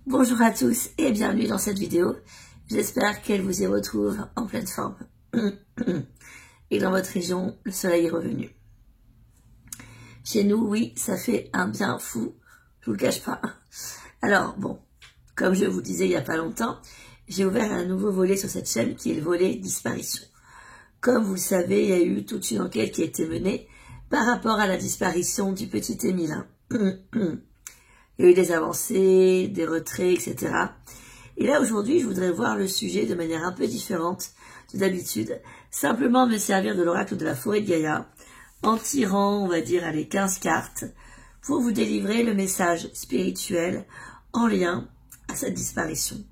Bonjour à tous et bienvenue dans cette vidéo. J'espère qu'elle vous y retrouve en pleine forme. Et dans votre région, le soleil est revenu. Chez nous, oui, ça fait un bien fou, je vous le cache pas. Alors bon, comme je vous disais il n'y a pas longtemps, j'ai ouvert un nouveau volet sur cette chaîne qui est le volet disparition. Comme vous le savez, il y a eu toute une enquête qui a été menée par rapport à la disparition du petit Émile. Il y a eu des avancées, des retraits, etc. Et là, aujourd'hui, je voudrais voir le sujet de manière un peu différente de d'habitude. Simplement me servir de l'oracle de la forêt de Gaïa, en tirant, on va dire, les 15 cartes, pour vous délivrer le message spirituel en lien à cette disparition.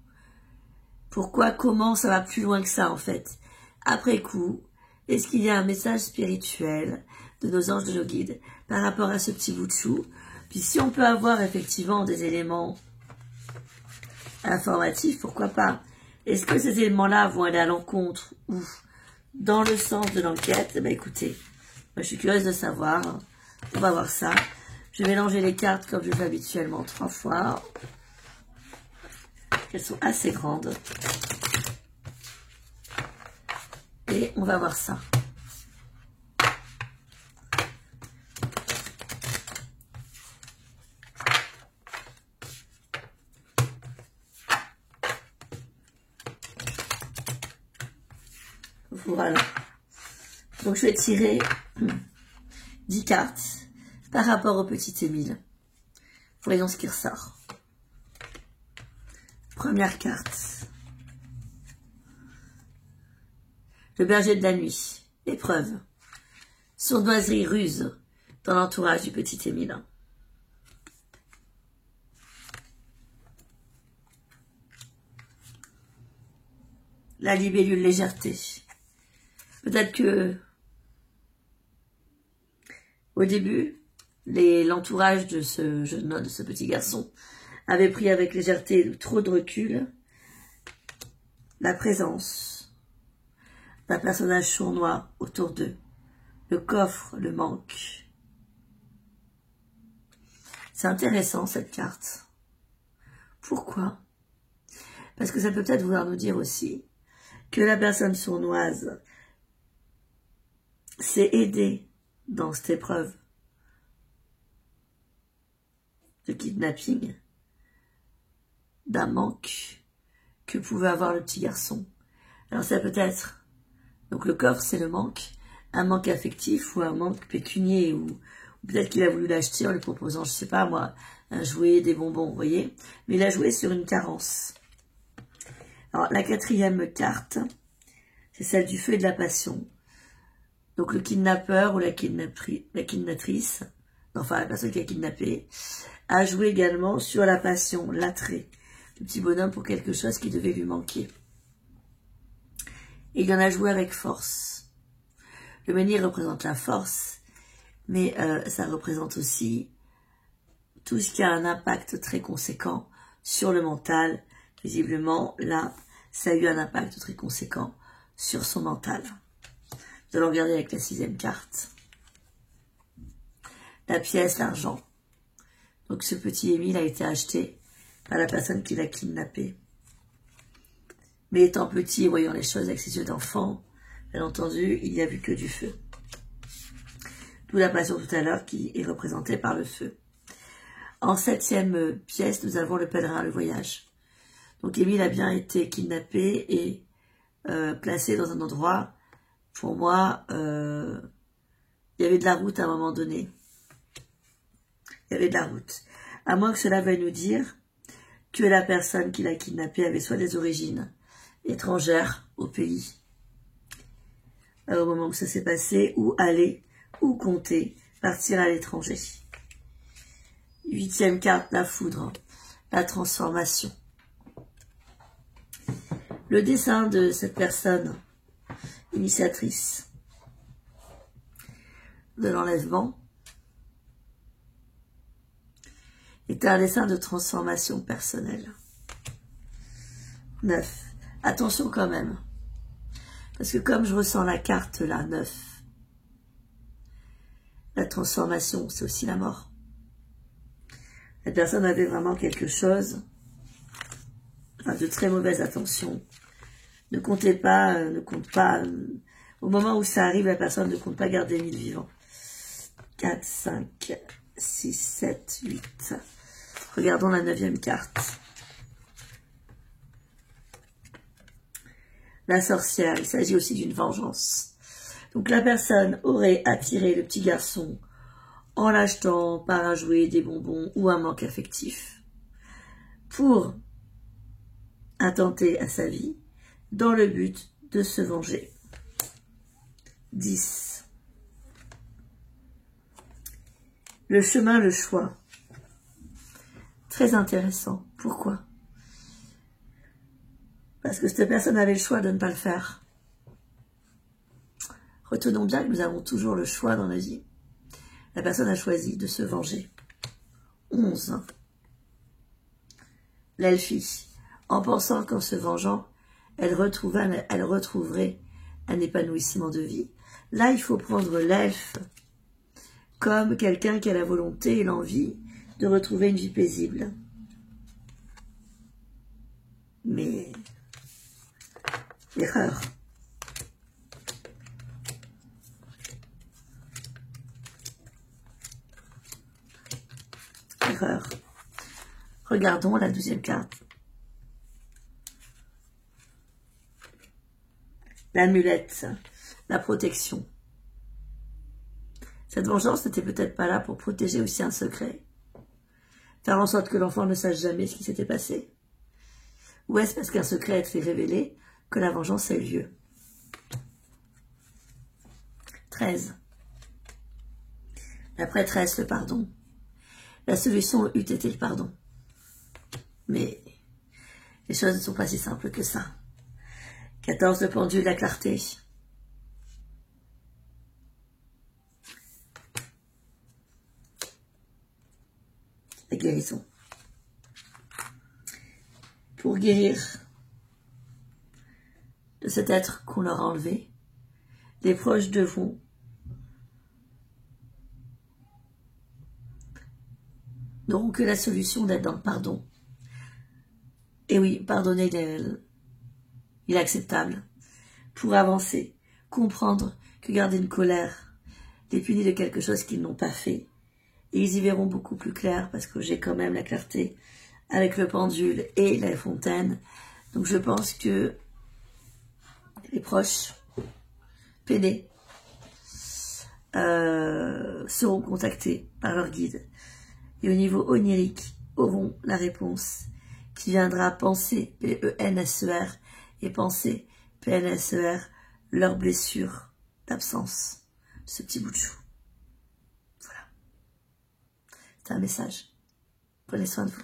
Pourquoi, comment, ça va plus loin que ça, en fait. Après coup, est-ce qu'il y a un message spirituel de nos anges, de nos guides, par rapport à ce petit bout de chou? Puis si on peut avoir effectivement des éléments informatifs, pourquoi pas? Est-ce que ces éléments-là vont aller à l'encontre ou dans le sens de l'enquête? Eh bien, écoutez, moi, je suis curieuse de savoir. On va voir ça. Je vais mélanger les cartes comme je fais habituellement 3 fois. Elles sont assez grandes. Et on va voir ça. Voilà. Donc, je vais tirer 10 cartes par rapport au petit Émile. Voyons ce qui ressort. Première carte. Le berger de la nuit. Épreuve. Sournoiserie, ruse dans l'entourage du petit Émile. La libellule, légèreté. Peut-être que, au début, l'entourage de ce jeune homme, de ce petit garçon, avait pris avec légèreté trop de recul la présence d'un personnage sournois autour d'eux. Le coffre, le manque. C'est intéressant cette carte. Pourquoi? Parce que ça peut peut-être vouloir nous dire aussi que la personne sournoise s'est aidée dans cette épreuve de kidnapping d'un manque que pouvait avoir le petit garçon. Alors ça peut être, donc le coffre c'est le manque, un manque affectif ou un manque pécunier, ou peut-être qu'il a voulu l'acheter en lui proposant, je sais pas moi, un jouet, des bonbons, vous voyez, mais il a joué sur une carence. Alors la 4e carte, c'est celle du feu et de la passion. Donc le kidnappeur ou la kidnatrice, enfin la personne qui a kidnappé, a joué également sur la passion, l'attrait du petit bonhomme pour quelque chose qui devait lui manquer. Et il en a joué avec force. Le menhir représente la force, mais ça représente aussi tout ce qui a un impact très conséquent sur le mental. Visiblement, là, ça a eu un impact très conséquent sur son mental. Nous allons regarder avec la 6e carte. La pièce, l'argent. Donc ce petit Émile a été acheté par la personne qui l'a kidnappé. Mais étant petit et voyant les choses avec ses yeux d'enfant, bien entendu, il n'y a vu que du feu. D'où la passion tout à l'heure qui est représentée par le feu. En 7e pièce, nous avons le pèlerin, le voyage. Donc Émile a bien été kidnappé et placé dans un endroit. Pour moi, il y avait de la route à un moment donné. Il y avait de la route. À moins que cela veuille nous dire que la personne qui l'a kidnappé avait soit des origines étrangères au pays, au moment où ça s'est passé, ou aller, ou compter, partir à l'étranger. 8e carte, la foudre, la transformation. Le dessin de cette personne initiatrice de l'enlèvement est un dessin de transformation personnelle. 9. Attention quand même, parce que comme je ressens la carte là, 9, la transformation, c'est aussi la mort. La personne avait vraiment quelque chose à de très mauvaises attentions. Ne comptez pas, au moment où ça arrive, la personne ne compte pas garder 1000 vivants. 4, 5, 6, 7, 8. Regardons la 9e carte. La sorcière, il s'agit aussi d'une vengeance. Donc la personne aurait attiré le petit garçon en l'achetant par un jouet, des bonbons ou un manque affectif pour attenter à sa vie dans le but de se venger. 10. Le chemin, le choix. Très intéressant. Pourquoi? Parce que cette personne avait le choix de ne pas le faire. Retenons bien que nous avons toujours le choix dans la vie. La personne a choisi de se venger. 11. L'elfie. En pensant qu'en se vengeant, elle retrouverait un épanouissement de vie. Là, il faut prendre l'elfe comme quelqu'un qui a la volonté et l'envie de retrouver une vie paisible. Mais erreur. Erreur. Regardons la 12e carte. L'amulette, la protection. Cette vengeance n'était peut-être pas là pour protéger aussi un secret. Faire en sorte que l'enfant ne sache jamais ce qui s'était passé. Ou est-ce parce qu'un secret a été révélé que la vengeance a eu lieu? 13. La prêtresse, le pardon. La solution eût été le pardon. Mais les choses ne sont pas si simples que ça. 14, le pendule, la clarté. La guérison. Pour guérir de cet être qu'on leur a enlevé, les proches devront n'auront que la solution d'être dans le pardon. Et oui, pardonner, il est acceptable. Pour avancer, comprendre que garder une colère les punit de quelque chose qu'ils n'ont pas fait. Et ils y verront beaucoup plus clair parce que j'ai quand même la clarté avec le pendule et la fontaine. Donc je pense que les proches peinés seront contactés par leur guide. Et au niveau onirique, auront la réponse qui viendra penser, P-E-N-S-E-R, et penser, P-N-S-E-R, leur blessure d'absence, ce petit bout de chou. Voilà. C'est un message. Prenez soin de vous.